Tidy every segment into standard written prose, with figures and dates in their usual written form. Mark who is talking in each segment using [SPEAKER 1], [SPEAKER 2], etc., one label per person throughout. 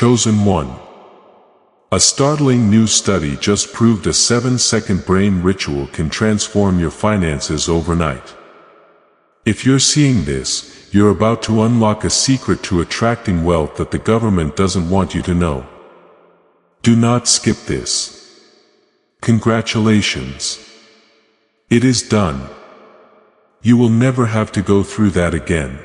[SPEAKER 1] chosen one. A startling new study just proved a 7-second brain ritual can transform your finances overnight. If you're seeing this, you're about to unlock a secret to attracting wealth that the government doesn't want you to know. Do not skip this. Congratulations. It is done. You will never have to go through that again.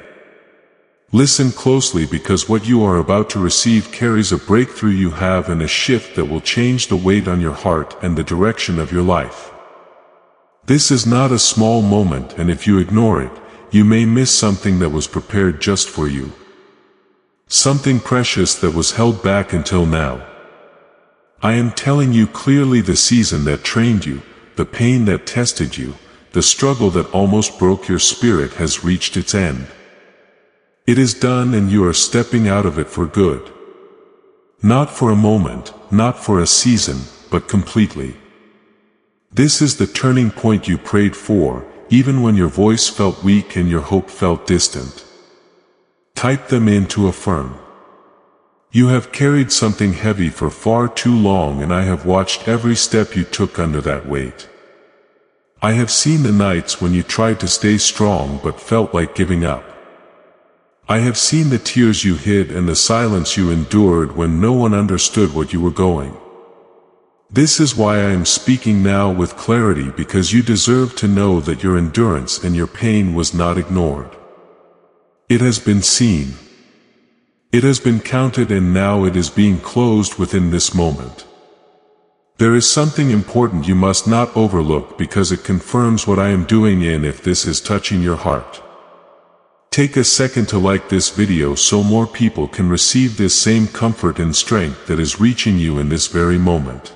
[SPEAKER 1] Listen closely, because what you are about to receive carries a breakthrough you have and a shift that will change the weight on your heart and the direction of your life. This is not a small moment, and if you ignore it, you may miss something that was prepared just for you. Something precious that was held back until now. I am telling you clearly, the season that trained you, the pain that tested you, the struggle that almost broke your spirit has reached its end. It is done, and you are stepping out of it for good. Not for a moment, not for a season, but completely. This is the turning point you prayed for, even when your voice felt weak and your hope felt distant. Type them in to affirm. You have carried something heavy for far too long, and I have watched every step you took under that weight. I have seen the nights when you tried to stay strong but felt like giving up. I have seen the tears you hid and the silence you endured when no one understood what you were going. This is why I am speaking now with clarity, because you deserve to know that your endurance and your pain was not ignored. It has been seen. It has been counted, and now it is being closed within this moment. There is something important you must not overlook, because it confirms what I am doing, and if this is touching your heart, take a second to like this video so more people can receive this same comfort and strength that is reaching you in this very moment.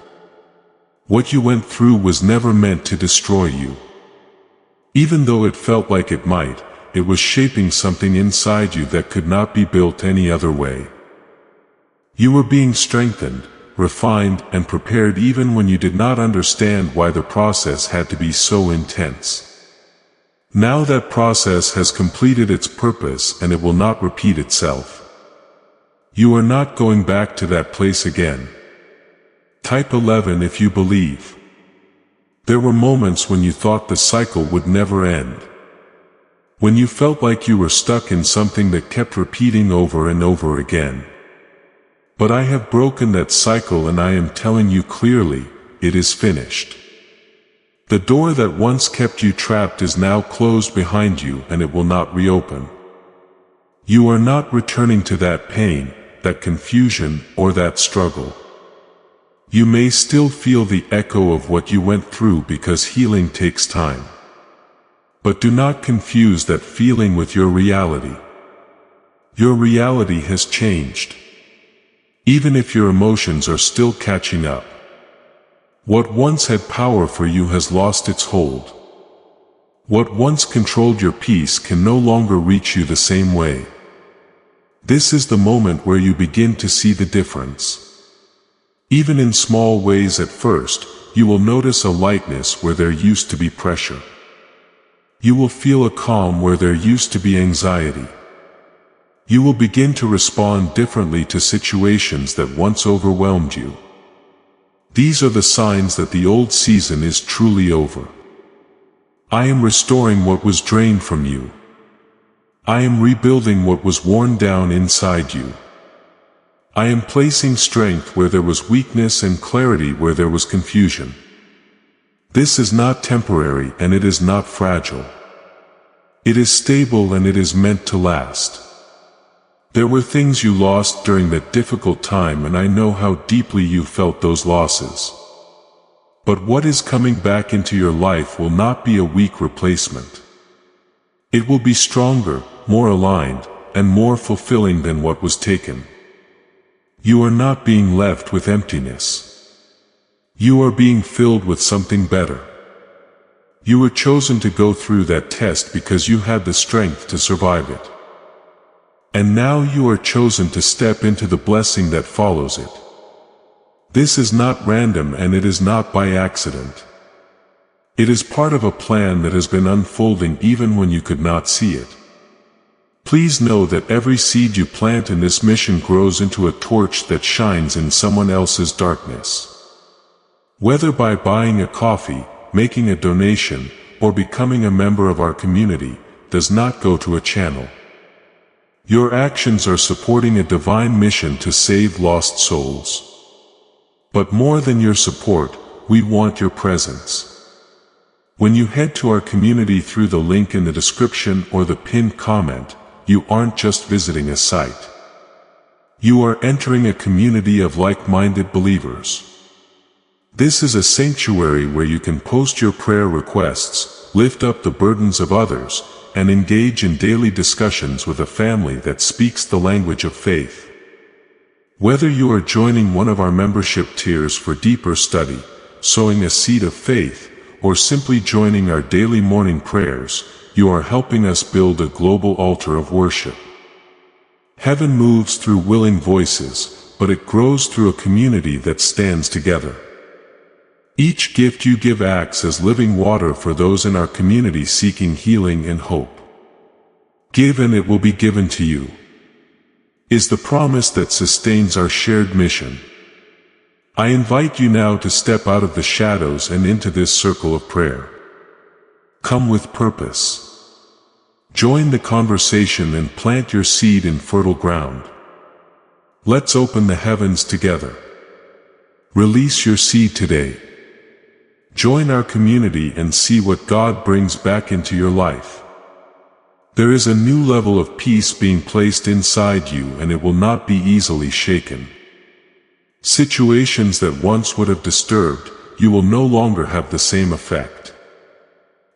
[SPEAKER 1] What you went through was never meant to destroy you. Even though it felt like it might, it was shaping something inside you that could not be built any other way. You were being strengthened, refined, and prepared even when you did not understand why the process had to be so intense. Now that process has completed its purpose, and it will not repeat itself. You are not going back to that place again. Type 11 if you believe. There were moments when you thought the cycle would never end. When you felt like you were stuck in something that kept repeating over and over again. But I have broken that cycle, and I am telling you clearly, it is finished. The door that once kept you trapped is now closed behind you, and it will not reopen. You are not returning to that pain, that confusion, or that struggle. You may still feel the echo of what you went through, because healing takes time. But do not confuse that feeling with your reality. Your reality has changed. Even if your emotions are still catching up. What once had power for you has lost its hold. What once controlled your peace can no longer reach you the same way. This is the moment where you begin to see the difference. Even in small ways at first, you will notice a lightness where there used to be pressure. You will feel a calm where there used to be anxiety. You will begin to respond differently to situations that once overwhelmed you. These are the signs that the old season is truly over. I am restoring what was drained from you. I am rebuilding what was worn down inside you. I am placing strength where there was weakness and clarity where there was confusion. This is not temporary, and it is not fragile. It is stable, and it is meant to last. There were things you lost during that difficult time, and I know how deeply you felt those losses. But what is coming back into your life will not be a weak replacement. It will be stronger, more aligned, and more fulfilling than what was taken. You are not being left with emptiness. You are being filled with something better. You were chosen to go through that test because you had the strength to survive it. And now you are chosen to step into the blessing that follows it. This is not random, and it is not by accident. It is part of a plan that has been unfolding even when you could not see it. Please know that every seed you plant in this mission grows into a torch that shines in someone else's darkness. Whether by buying a coffee, making a donation, or becoming a member of our community, does not go to a channel. Your actions are supporting a divine mission to save lost souls. But more than your support, we want your presence. When you head to our community through the link in the description or the pinned comment, you aren't just visiting a site. You are entering a community of like-minded believers. This is a sanctuary where you can post your prayer requests, lift up the burdens of others, and engage in daily discussions with a family that speaks the language of faith. Whether you are joining one of our membership tiers for deeper study, sowing a seed of faith, or simply joining our daily morning prayers, you are helping us build a global altar of worship. Heaven moves through willing voices, but it grows through a community that stands together. Each gift you give acts as living water for those in our community seeking healing and hope. Give and it will be given to you, is the promise that sustains our shared mission. I invite you now to step out of the shadows and into this circle of prayer. Come with purpose. Join the conversation and plant your seed in fertile ground. Let's open the heavens together. Release your seed today. Join our community and see what God brings back into your life. There is a new level of peace being placed inside you, and it will not be easily shaken. Situations that once would have disturbed you will no longer have the same effect.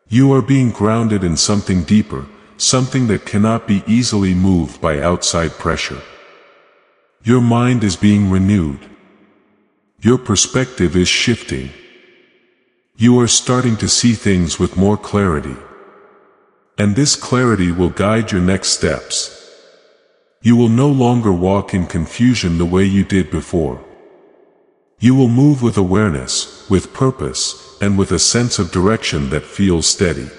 [SPEAKER 1] You are being grounded in something deeper, something that cannot be easily moved by outside pressure. Your mind is being renewed. Your perspective is shifting. You are starting to see things with more clarity. And this clarity will guide your next steps. You will no longer walk in confusion the way you did before. You will move with awareness, with purpose, and with a sense of direction that feels steady.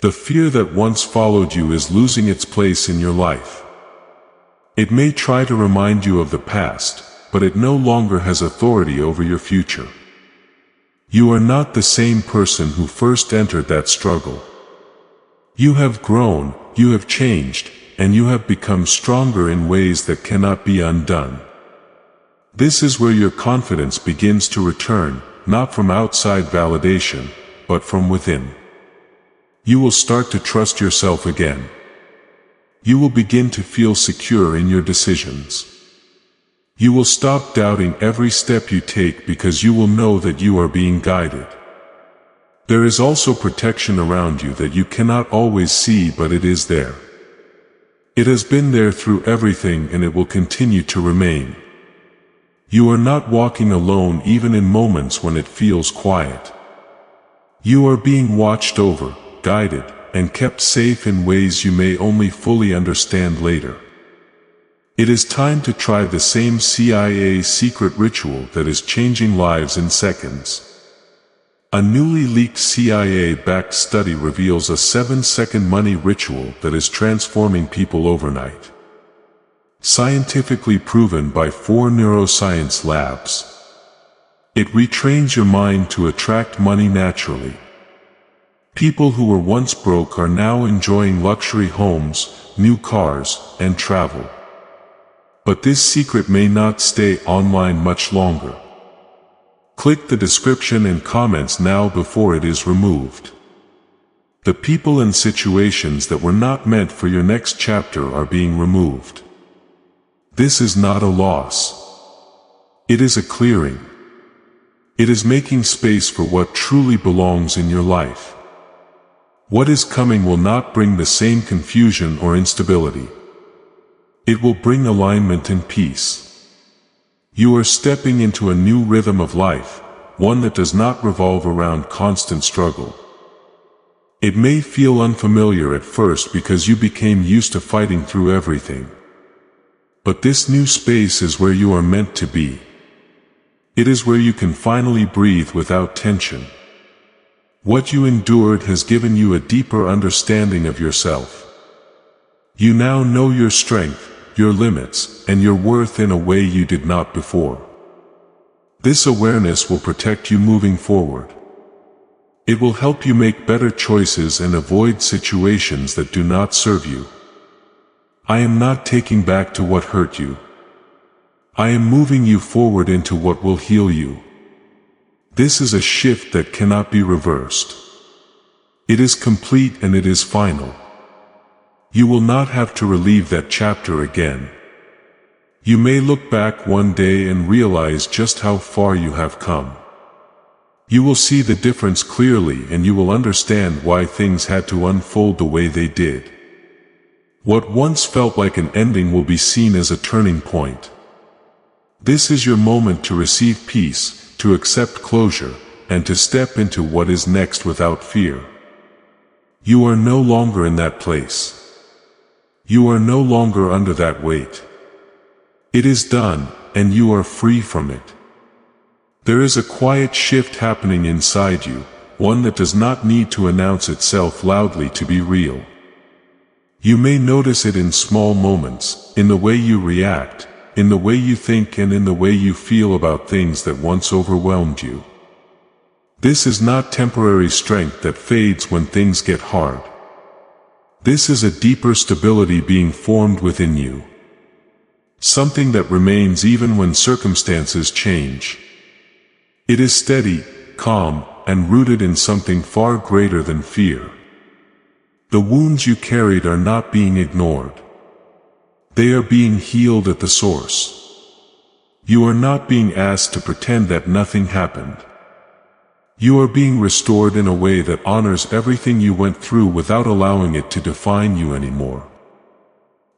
[SPEAKER 1] The fear that once followed you is losing its place in your life. It may try to remind you of the past, but it no longer has authority over your future. You are not the same person who first entered that struggle. You have grown, you have changed, and you have become stronger in ways that cannot be undone. This is where your confidence begins to return, not from outside validation, but from within. You will start to trust yourself again. You will begin to feel secure in your decisions. You will stop doubting every step you take because you will know that you are being guided. There is also protection around you that you cannot always see, but it is there. It has been there through everything, and it will continue to remain. You are not walking alone even in moments when it feels quiet. You are being watched over, guided, and kept safe in ways you may only fully understand later. It is time to try the same CIA secret ritual that is changing lives in seconds. A newly leaked CIA-backed study reveals a 7-second money ritual that is transforming people overnight. Scientifically proven by 4 neuroscience labs. It retrains your mind to attract money naturally. People who were once broke are now enjoying luxury homes, new cars, and travel. But this secret may not stay online much longer. Click the description and comments now before it is removed. The people and situations that were not meant for your next chapter are being removed. This is not a loss. It is a clearing. It is making space for what truly belongs in your life. What is coming will not bring the same confusion or instability. It will bring alignment and peace. You are stepping into a new rhythm of life, one that does not revolve around constant struggle. It may feel unfamiliar at first because you became used to fighting through everything. But this new space is where you are meant to be. It is where you can finally breathe without tension. What you endured has given you a deeper understanding of yourself. You now know your strength, your limits, and your worth in a way you did not before. This awareness will protect you moving forward. It will help you make better choices and avoid situations that do not serve you. I am not taking back to what hurt you. I am moving you forward into what will heal you. This is a shift that cannot be reversed. It is complete and it is final. You will not have to relive that chapter again. You may look back one day and realize just how far you have come. You will see the difference clearly and you will understand why things had to unfold the way they did. What once felt like an ending will be seen as a turning point. This is your moment to receive peace, to accept closure, and to step into what is next without fear. You are no longer in that place. You are no longer under that weight. It is done, and you are free from it. There is a quiet shift happening inside you, one that does not need to announce itself loudly to be real. You may notice it in small moments, in the way you react, in the way you think, and in the way you feel about things that once overwhelmed you. This is not temporary strength that fades when things get hard. This is a deeper stability being formed within you. Something that remains even when circumstances change. It is steady, calm, and rooted in something far greater than fear. The wounds you carried are not being ignored. They are being healed at the source. You are not being asked to pretend that nothing happened. You are being restored in a way that honors everything you went through without allowing it to define you anymore.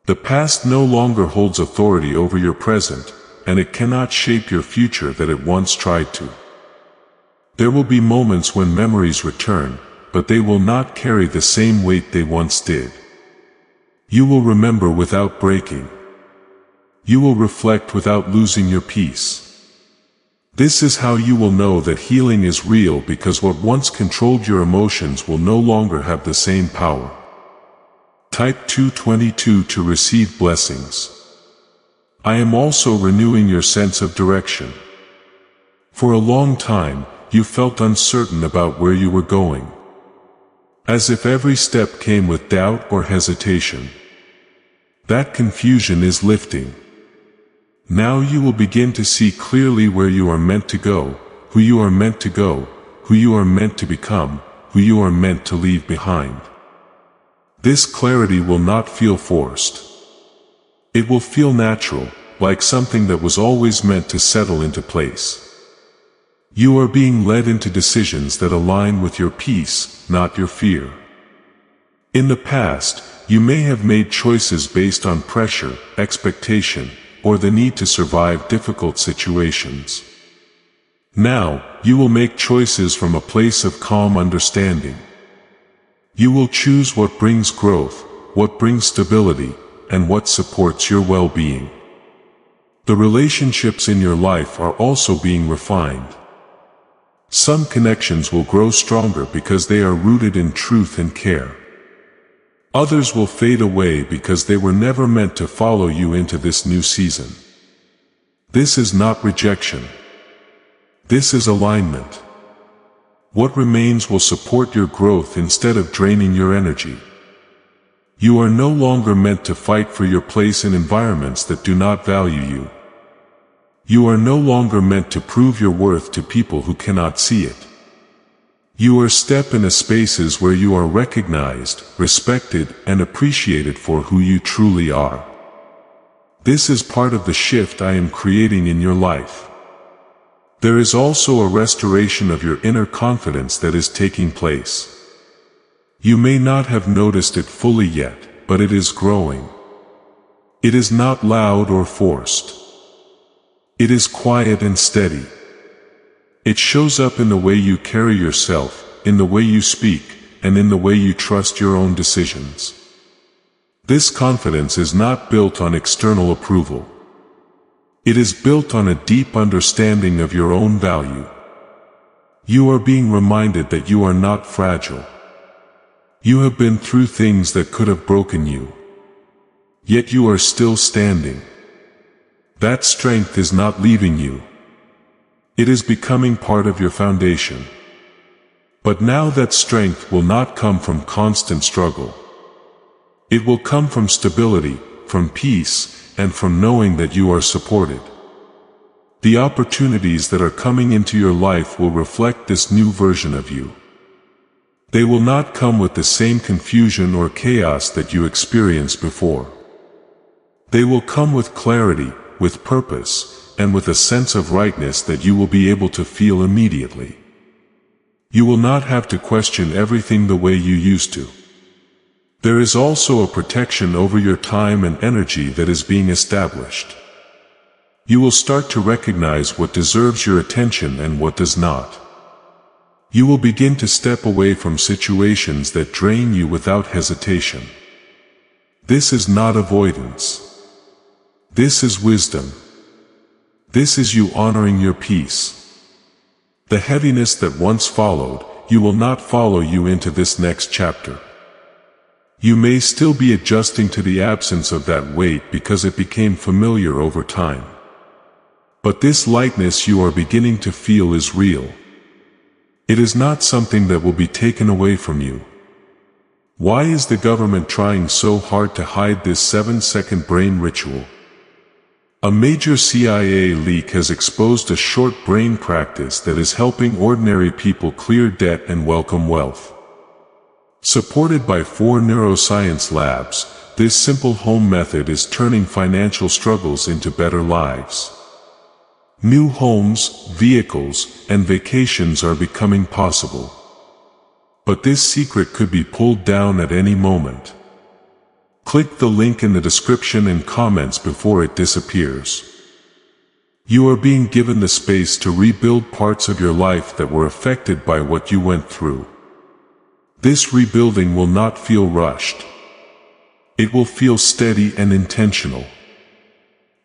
[SPEAKER 1] The past no longer holds authority over your present, and it cannot shape your future that it once tried to. There will be moments when memories return, but they will not carry the same weight they once did. You will remember without breaking. You will reflect without losing your peace. This is how you will know that healing is real, because what once controlled your emotions will no longer have the same power. Type 222 to receive blessings. I am also renewing your sense of direction. For a long time, you felt uncertain about where you were going. As if every step came with doubt or hesitation. That confusion is lifting. Now you will begin to see clearly where you are meant to go, who you are meant to go, who you are meant to become, who you are meant to leave behind. This clarity will not feel forced. It will feel natural, like something that was always meant to settle into place. You are being led into decisions that align with your peace, not your fear. In the past, you may have made choices based on pressure, expectation, or the need to survive difficult situations. Now, you will make choices from a place of calm understanding. You will choose what brings growth, what brings stability, and what supports your well-being. The relationships in your life are also being refined. Some connections will grow stronger because they are rooted in truth and care. Others will fade away because they were never meant to follow you into this new season. This is not rejection. This is alignment. What remains will support your growth instead of draining your energy. You are no longer meant to fight for your place in environments that do not value you. You are no longer meant to prove your worth to people who cannot see it. You are step into spaces where you are recognized, respected, and appreciated for who you truly are. This is part of the shift I am creating in your life. There is also a restoration of your inner confidence that is taking place. You may not have noticed it fully yet, but it is growing. It is not loud or forced. It is quiet and steady. It shows up in the way you carry yourself, in the way you speak, and in the way you trust your own decisions. This confidence is not built on external approval. It is built on a deep understanding of your own value. You are being reminded that you are not fragile. You have been through things that could have broken you. Yet you are still standing. That strength is not leaving you. It is becoming part of your foundation. But now that strength will not come from constant struggle. It will come from stability, from peace, and from knowing that you are supported. The opportunities that are coming into your life will reflect this new version of you. They will not come with the same confusion or chaos that you experienced before. They will come with clarity, with purpose, and with a sense of rightness that you will be able to feel immediately. You will not have to question everything the way you used to. There is also a protection over your time and energy that is being established. You will start to recognize what deserves your attention and what does not. You will begin to step away from situations that drain you without hesitation. This is not avoidance. This is wisdom. This is you honoring your peace. The heaviness that once followed you will not follow you into this next chapter. You may still be adjusting to the absence of that weight because it became familiar over time. But this lightness you are beginning to feel is real. It is not something that will be taken away from you. Why is the government trying so hard to hide this 7-second brain ritual? A major CIA leak has exposed a short brain practice that is helping ordinary people clear debt and welcome wealth. Supported by 4 neuroscience labs, this simple home method is turning financial struggles into better lives. New homes, vehicles, and vacations are becoming possible. But this secret could be pulled down at any moment. Click the link in the description and comments before it disappears. You are being given the space to rebuild parts of your life that were affected by what you went through. This rebuilding will not feel rushed. It will feel steady and intentional.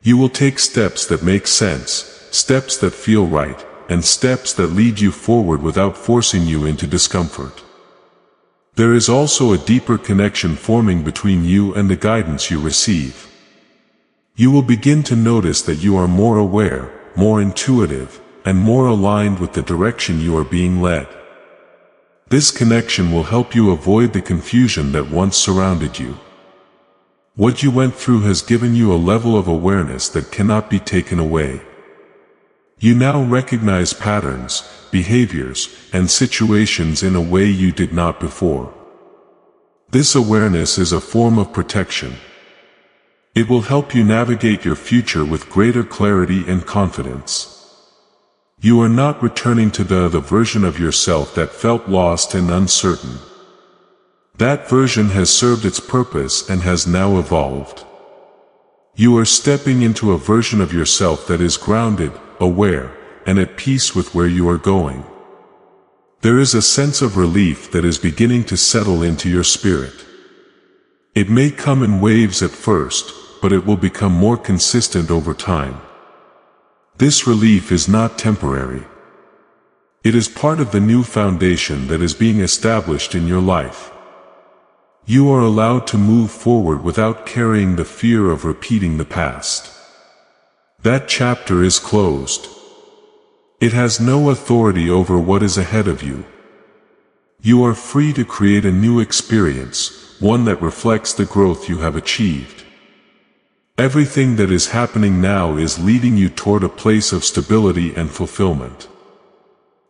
[SPEAKER 1] You will take steps that make sense, steps that feel right, and steps that lead you forward without forcing you into discomfort. There is also a deeper connection forming between you and the guidance you receive. You will begin to notice that you are more aware, more intuitive, and more aligned with the direction you are being led. This connection will help you avoid the confusion that once surrounded you. What you went through has given you a level of awareness that cannot be taken away. You now recognize patterns, behaviors, and situations in a way you did not before. This awareness is a form of protection. It will help you navigate your future with greater clarity and confidence. You are not returning to the version of yourself that felt lost and uncertain. That version has served its purpose and has now evolved. You are stepping into a version of yourself that is grounded, aware, and at peace with where you are going. There is a sense of relief that is beginning to settle into your spirit. It may come in waves at first, but it will become more consistent over time. This relief is not temporary. It is part of the new foundation that is being established in your life. You are allowed to move forward without carrying the fear of repeating the past. That chapter is closed. It has no authority over what is ahead of you. You are free to create a new experience, one that reflects the growth you have achieved. Everything that is happening now is leading you toward a place of stability and fulfillment.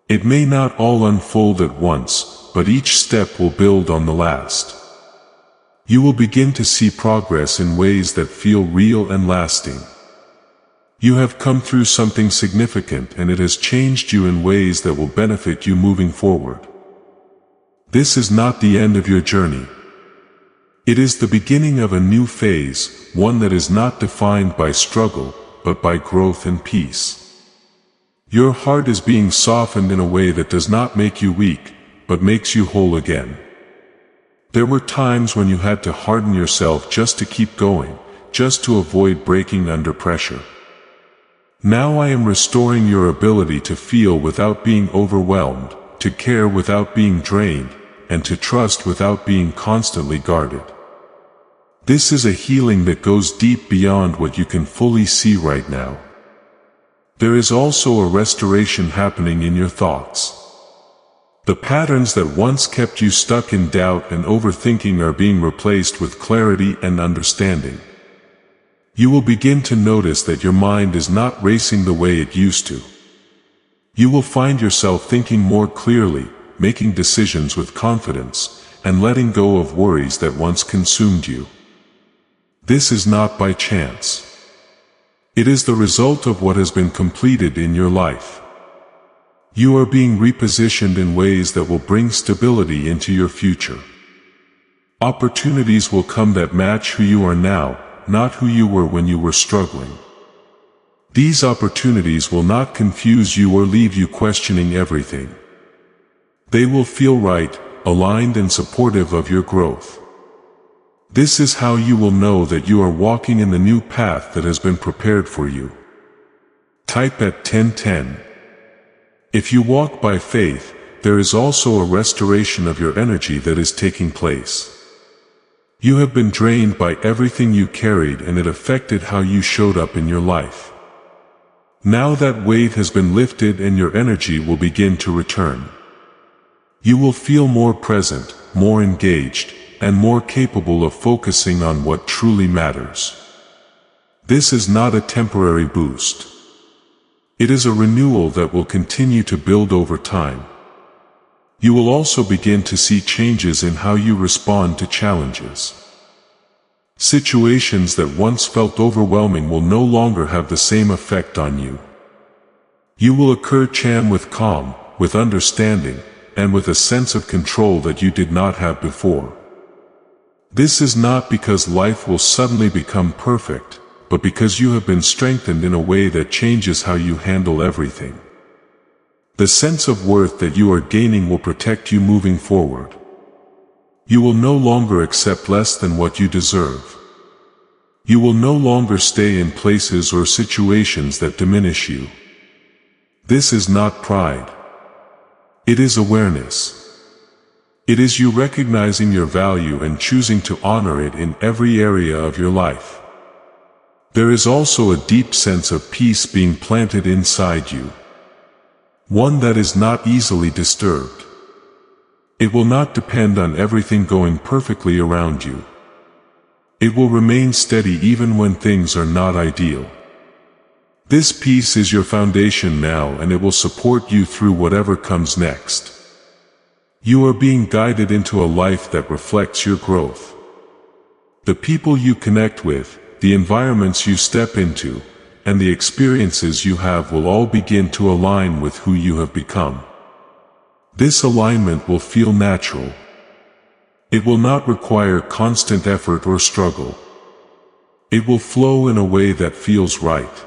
[SPEAKER 1] It may not all unfold at once, but each step will build on the last. You will begin to see progress in ways that feel real and lasting. You have come through something significant and it has changed you in ways that will benefit you moving forward. This is not the end of your journey. It is the beginning of a new phase, one that is not defined by struggle, but by growth and peace. Your heart is being softened in a way that does not make you weak, but makes you whole again. There were times when you had to harden yourself just to keep going, just to avoid breaking under pressure. Now I am restoring your ability to feel without being overwhelmed, to care without being drained, and to trust without being constantly guarded. This is a healing that goes deep beyond what you can fully see right now. There is also a restoration happening in your thoughts. The patterns that once kept you stuck in doubt and overthinking are being replaced with clarity and understanding. You will begin to notice that your mind is not racing the way it used to. You will find yourself thinking more clearly, making decisions with confidence, and letting go of worries that once consumed you. This is not by chance. It is the result of what has been completed in your life. You are being repositioned in ways that will bring stability into your future. Opportunities will come that match who you are now, not who you were when you were struggling. These opportunities will not confuse you or leave you questioning everything. They will feel right, aligned and supportive of your growth. This is how you will know that you are walking in the new path that has been prepared for you. Type at 1010. If you walk by faith, there is also a restoration of your energy that is taking place. You have been drained by everything you carried and it affected how you showed up in your life. Now that weight has been lifted and your energy will begin to return. You will feel more present, more engaged, and more capable of focusing on what truly matters. This is not a temporary boost. It is a renewal that will continue to build over time. You will also begin to see changes in how you respond to challenges. Situations that once felt overwhelming will no longer have the same effect on you. You will approach them with calm, with understanding, and with a sense of control that you did not have before. This is not because life will suddenly become perfect, but because you have been strengthened in a way that changes how you handle everything. The sense of worth that you are gaining will protect you moving forward. You will no longer accept less than what you deserve. You will no longer stay in places or situations that diminish you. This is not pride. It is awareness. It is you recognizing your value and choosing to honor it in every area of your life. There is also a deep sense of peace being planted inside you. One that is not easily disturbed. It will not depend on everything going perfectly around you. It will remain steady even when things are not ideal. This peace is your foundation now and it will support you through whatever comes next. You are being guided into a life that reflects your growth. The people you connect with, the environments you step into, and the experiences you have will all begin to align with who you have become. This alignment will feel natural. It will not require constant effort or struggle. It will flow in a way that feels right.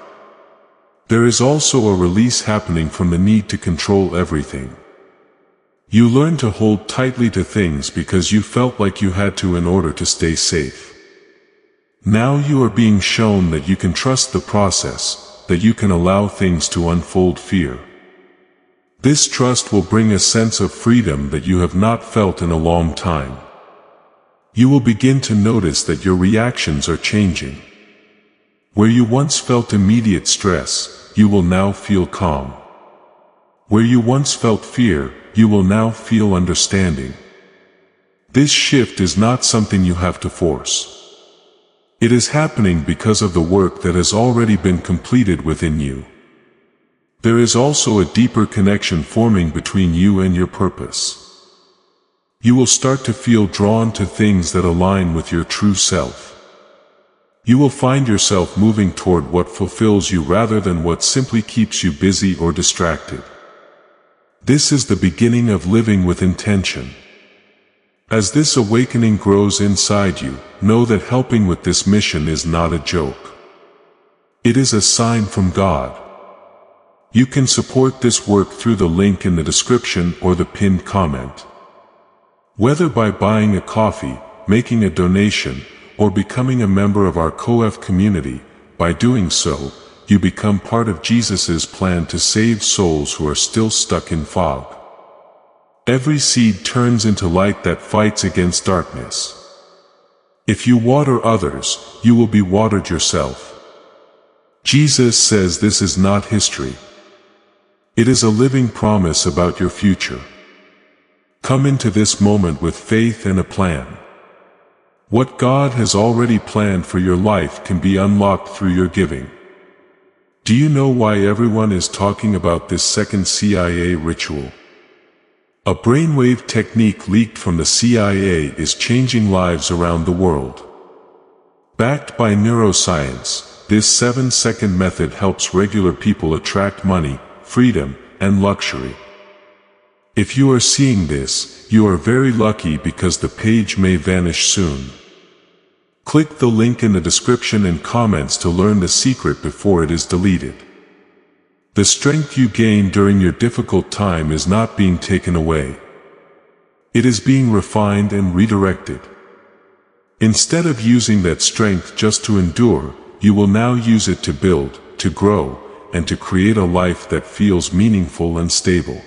[SPEAKER 1] There is also a release happening from the need to control everything. You learn to hold tightly to things because you felt like you had to in order to stay safe. Now you are being shown that you can trust the process, that you can allow things to unfold fear. This trust will bring a sense of freedom that you have not felt in a long time. You will begin to notice that your reactions are changing. Where you once felt immediate stress, you will now feel calm. Where you once felt fear, you will now feel understanding. This shift is not something you have to force. It is happening because of the work that has already been completed within you. There is also a deeper connection forming between you and your purpose. You will start to feel drawn to things that align with your true self. You will find yourself moving toward what fulfills you rather than what simply keeps you busy or distracted. This is the beginning of living with intention. As this awakening grows inside you, know that helping with this mission is not a joke. It is a sign from God. You can support this work through the link in the description or the pinned comment. Whether by buying a coffee, making a donation, or becoming a member of our COEF community, by doing so, you become part of Jesus's plan to save souls who are still stuck in fog. Every seed turns into light that fights against darkness. If you water others, you will be watered yourself. Jesus says this is not history. It is a living promise about your future. Come into this moment with faith and a plan. What God has already planned for your life can be unlocked through your giving. Do you know why everyone is talking about this second CIA ritual? A brainwave technique leaked from the CIA is changing lives around the world. Backed by neuroscience, this 7-second method helps regular people attract money, freedom, and luxury. If you are seeing this, you are very lucky because the page may vanish soon. Click the link in the description and comments to learn the secret before it is deleted. The strength you gain during your difficult time is not being taken away. It is being refined and redirected. Instead of using that strength just to endure, you will now use it to build, to grow, and to create a life that feels meaningful and stable.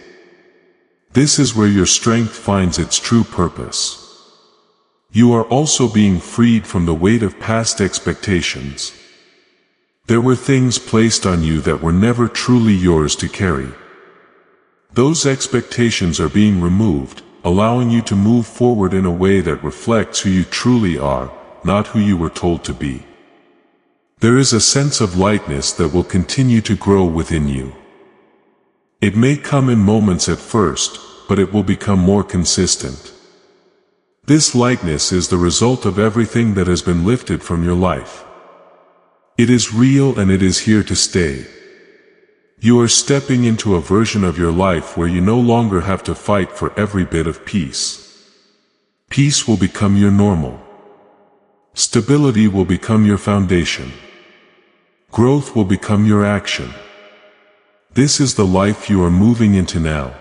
[SPEAKER 1] This is where your strength finds its true purpose. You are also being freed from the weight of past expectations. There were things placed on you that were never truly yours to carry. Those expectations are being removed, allowing you to move forward in a way that reflects who you truly are, not who you were told to be. There is a sense of lightness that will continue to grow within you. It may come in moments at first, but it will become more consistent. This lightness is the result of everything that has been lifted from your life. It is real and it is here to stay. You are stepping into a version of your life where you no longer have to fight for every bit of peace. Peace will become your normal. Stability will become your foundation. Growth will become your action. This is the life you are moving into now.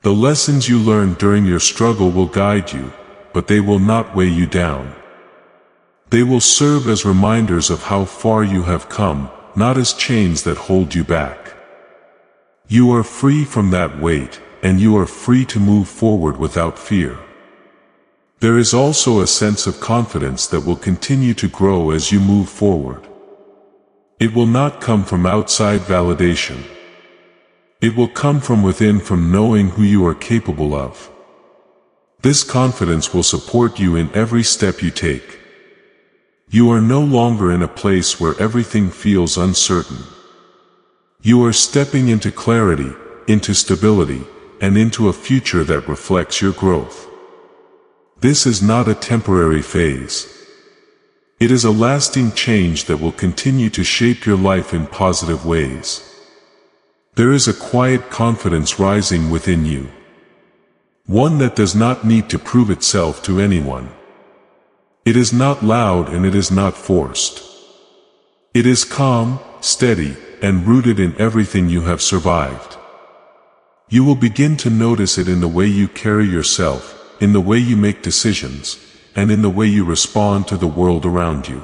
[SPEAKER 1] The lessons you learned during your struggle will guide you, but they will not weigh you down. They will serve as reminders of how far you have come, not as chains that hold you back. You are free from that weight, and you are free to move forward without fear. There is also a sense of confidence that will continue to grow as you move forward. It will not come from outside validation. It will come from within, from knowing who you are capable of. This confidence will support you in every step you take. You are no longer in a place where everything feels uncertain. You are stepping into clarity, into stability, and into a future that reflects your growth. This is not a temporary phase. It is a lasting change that will continue to shape your life in positive ways. There is a quiet confidence rising within you. One that does not need to prove itself to anyone. It is not loud and it is not forced. It is calm, steady, and rooted in everything you have survived. You will begin to notice it in the way you carry yourself, in the way you make decisions, and in the way you respond to the world around you.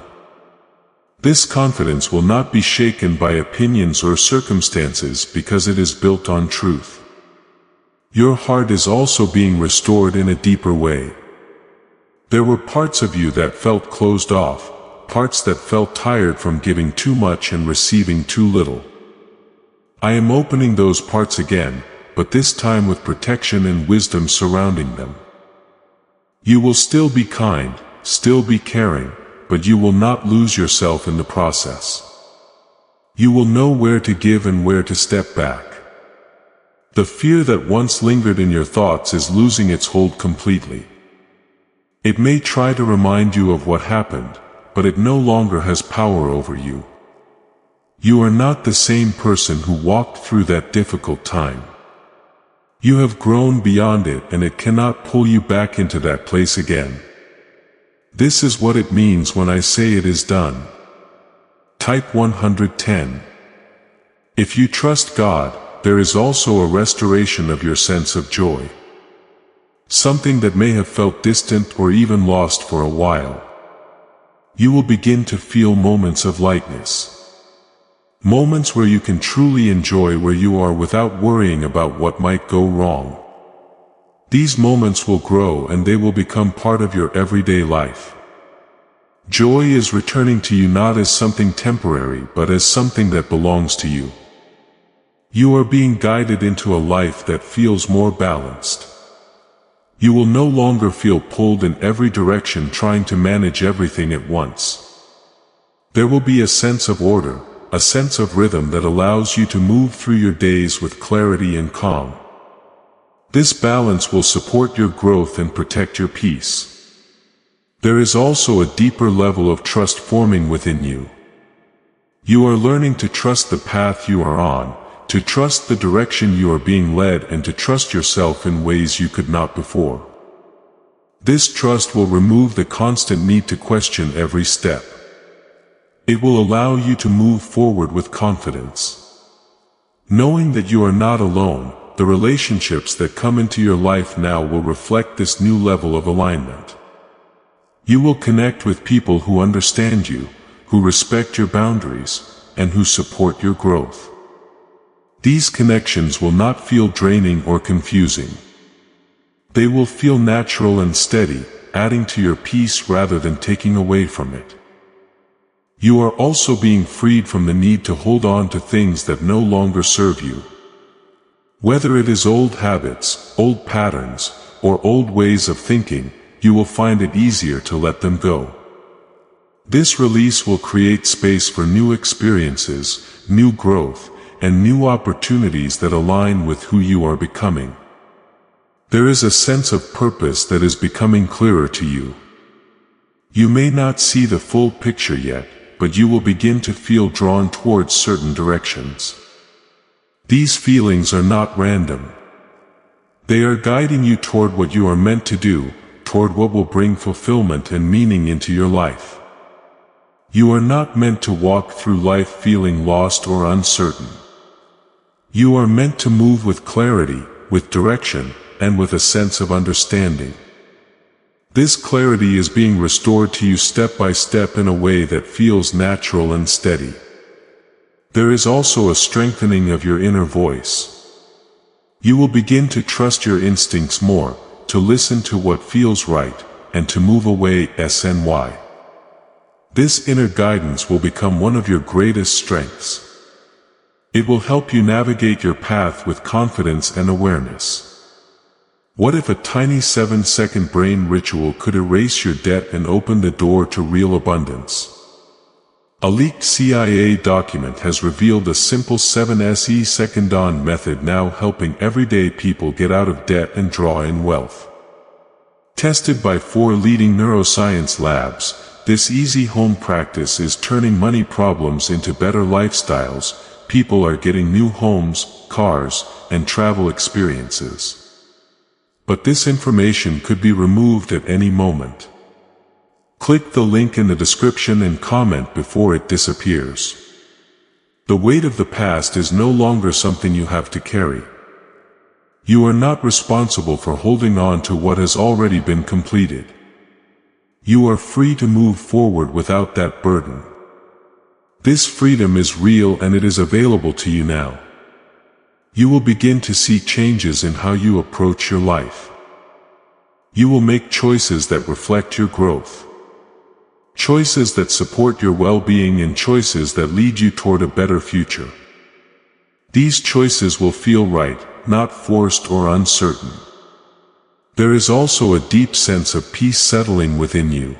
[SPEAKER 1] This confidence will not be shaken by opinions or circumstances because it is built on truth. Your heart is also being restored in a deeper way. There were parts of you that felt closed off, parts that felt tired from giving too much and receiving too little. I am opening those parts again, but this time with protection and wisdom surrounding them. You will still be kind, still be caring, but you will not lose yourself in the process. You will know where to give and where to step back. The fear that once lingered in your thoughts is losing its hold completely. It may try to remind you of what happened, but it no longer has power over you. You are not the same person who walked through that difficult time. You have grown beyond it and it cannot pull you back into that place again. This is what it means when I say it is done. Type 110. If you trust God, there is also a restoration of your sense of joy. Something that may have felt distant or even lost for a while. You will begin to feel moments of lightness. Moments where you can truly enjoy where you are without worrying about what might go wrong. These moments will grow and they will become part of your everyday life. Joy is returning to you not as something temporary but as something that belongs to you. You are being guided into a life that feels more balanced. You will no longer feel pulled in every direction trying to manage everything at once. There will be a sense of order, a sense of rhythm that allows you to move through your days with clarity and calm. This balance will support your growth and protect your peace. There is also a deeper level of trust forming within you. You are learning to trust the path you are on, to trust the direction you are being led, and to trust yourself in ways you could not before. This trust will remove the constant need to question every step. It will allow you to move forward with confidence. Knowing that you are not alone, the relationships that come into your life now will reflect this new level of alignment. You will connect with people who understand you, who respect your boundaries, and who support your growth. These connections will not feel draining or confusing. They will feel natural and steady, adding to your peace rather than taking away from it. You are also being freed from the need to hold on to things that no longer serve you. Whether it is old habits, old patterns, or old ways of thinking, you will find it easier to let them go. This release will create space for new experiences, new growth, and new opportunities that align with who you are becoming. There is a sense of purpose that is becoming clearer to you. You may not see the full picture yet, but you will begin to feel drawn towards certain directions. These feelings are not random. They are guiding you toward what you are meant to do, toward what will bring fulfillment and meaning into your life. You are not meant to walk through life feeling lost or uncertain. You are meant to move with clarity, with direction, and with a sense of understanding. This clarity is being restored to you step by step in a way that feels natural and steady. There is also a strengthening of your inner voice. You will begin to trust your instincts more, to listen to what feels right, and to move away SNY. This inner guidance will become one of your greatest strengths. It will help you navigate your path with confidence and awareness. What if a tiny 7-second brain ritual could erase your debt and open the door to real abundance? A leaked CIA document has revealed a simple 7 second method now helping everyday people get out of debt and draw in wealth. Tested by 4 leading neuroscience labs, this easy home practice is turning money problems into better lifestyles. People are getting new homes, cars, and travel experiences. But this information could be removed at any moment. Click the link in the description and comment before it disappears. The weight of the past is no longer something you have to carry. You are not responsible for holding on to what has already been completed. You are free to move forward without that burden. This freedom is real and it is available to you now. You will begin to see changes in how you approach your life. You will make choices that reflect your growth. Choices that support your well-being and choices that lead you toward a better future. These choices will feel right, not forced or uncertain. There is also a deep sense of peace settling within you.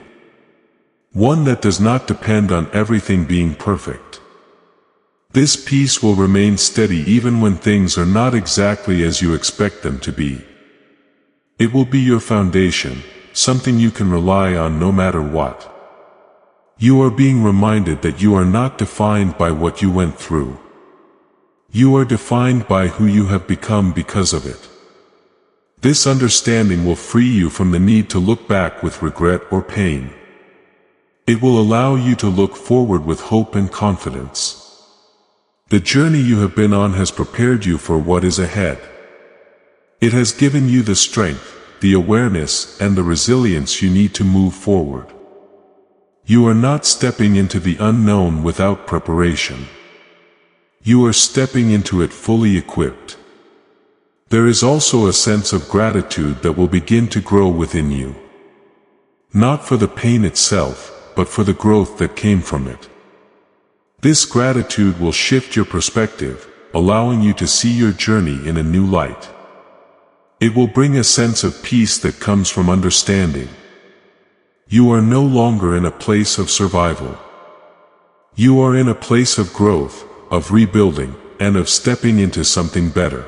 [SPEAKER 1] One that does not depend on everything being perfect. This peace will remain steady even when things are not exactly as you expect them to be. It will be your foundation, something you can rely on no matter what. You are being reminded that you are not defined by what you went through. You are defined by who you have become because of it. This understanding will free you from the need to look back with regret or pain. It will allow you to look forward with hope and confidence. The journey you have been on has prepared you for what is ahead. It has given you the strength, the awareness, and the resilience you need to move forward. You are not stepping into the unknown without preparation. You are stepping into it fully equipped. There is also a sense of gratitude that will begin to grow within you. Not for the pain itself, but for the growth that came from it. This gratitude will shift your perspective, allowing you to see your journey in a new light. It will bring a sense of peace that comes from understanding. You are no longer in a place of survival. You are in a place of growth, of rebuilding, and of stepping into something better.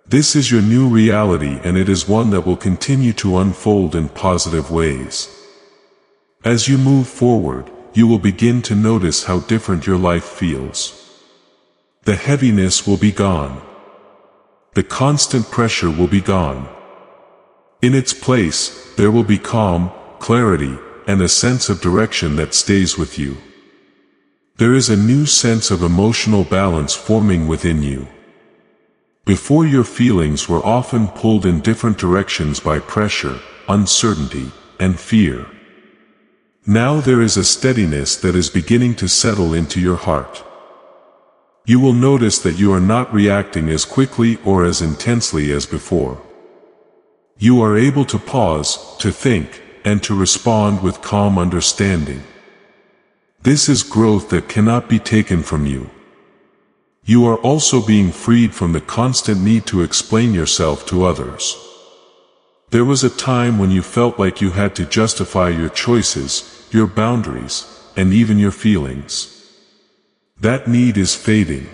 [SPEAKER 1] This is your new reality, and it is one that will continue to unfold in positive ways. As you move forward, you will begin to notice how different your life feels. The heaviness will be gone. The constant pressure will be gone. In its place, there will be calm, clarity, and a sense of direction that stays with you. There is a new sense of emotional balance forming within you. Before, your feelings were often pulled in different directions by pressure, uncertainty, and fear. Now there is a steadiness that is beginning to settle into your heart. You will notice that you are not reacting as quickly or as intensely as before. You are able to pause, to think, and to respond with calm understanding. This is growth that cannot be taken from you. You are also being freed from the constant need to explain yourself to others. There was a time when you felt like you had to justify your choices, your boundaries, and even your feelings. That need is fading.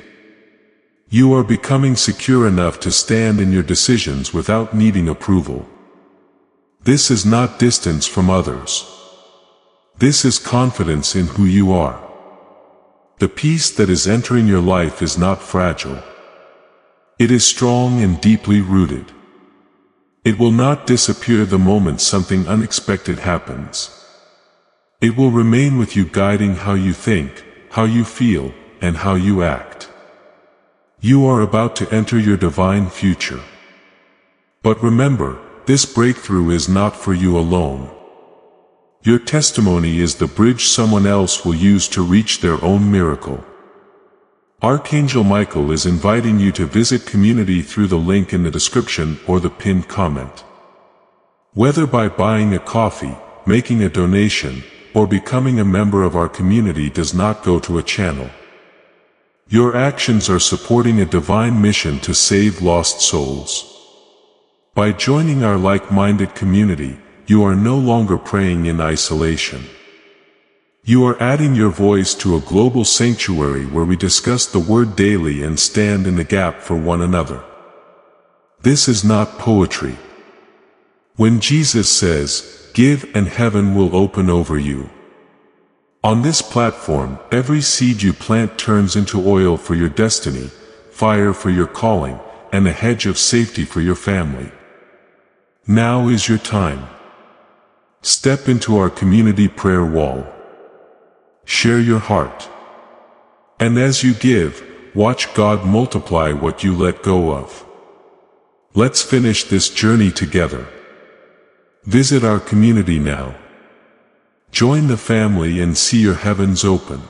[SPEAKER 1] You are becoming secure enough to stand in your decisions without needing approval. This is not distance from others. This is confidence in who you are. The peace that is entering your life is not fragile. It is strong and deeply rooted. It will not disappear the moment something unexpected happens. It will remain with you, guiding how you think, how you feel, and how you act. You are about to enter your divine future. But remember, this breakthrough is not for you alone. Your testimony is the bridge someone else will use to reach their own miracle. Archangel Michael is inviting you to visit community through the link in the description or the pinned comment. Whether by buying a coffee, making a donation, or becoming a member of our community does not go to a channel. Your actions are supporting a divine mission to save lost souls. By joining our like-minded community, you are no longer praying in isolation. You are adding your voice to a global sanctuary where we discuss the Word daily and stand in the gap for one another. This is not poetry. When Jesus says, "Give and heaven will open over you." On this platform, every seed you plant turns into oil for your destiny, fire for your calling, and a hedge of safety for your family. Now is your time. Step into our community prayer wall. Share your heart. And as you give, watch God multiply what you let go of. Let's finish this journey together. Visit our community now. Join the family and see your heavens open.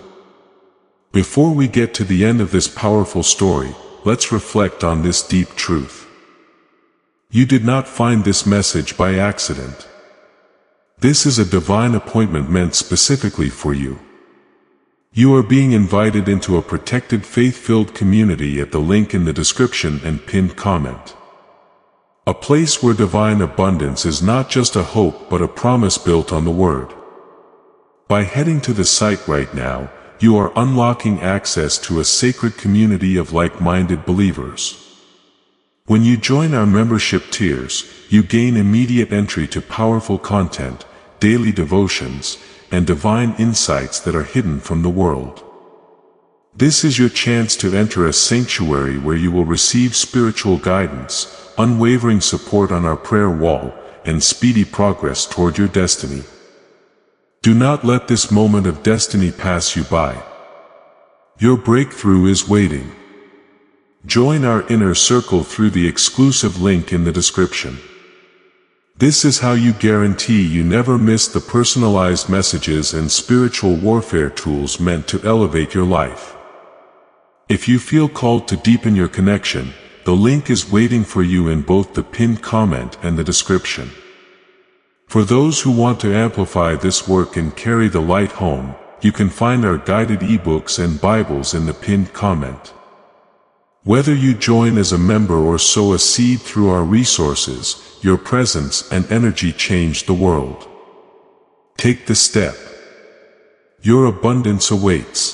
[SPEAKER 1] Before we get to the end of this powerful story, let's reflect on this deep truth. You did not find this message by accident. This is a divine appointment meant specifically for you. You are being invited into a protected, faith-filled community at the link in the description and pinned comment. A place where divine abundance is not just a hope but a promise built on the Word. By heading to the site right now, you are unlocking access to a sacred community of like-minded believers. When you join our membership tiers, you gain immediate entry to powerful content, daily devotions, and divine insights that are hidden from the world. This is your chance to enter a sanctuary where you will receive spiritual guidance, unwavering support on our prayer wall, and speedy progress toward your destiny. Do not let this moment of destiny pass you by. Your breakthrough is waiting. Join our inner circle through the exclusive link in the description. This is how you guarantee you never miss the personalized messages and spiritual warfare tools meant to elevate your life. If you feel called to deepen your connection, the link is waiting for you in both the pinned comment and the description. For those who want to amplify this work and carry the light home, you can find our guided ebooks and Bibles in the pinned comment. Whether you join as a member or sow a seed through our resources, your presence and energy change the world. Take the step. Your abundance awaits.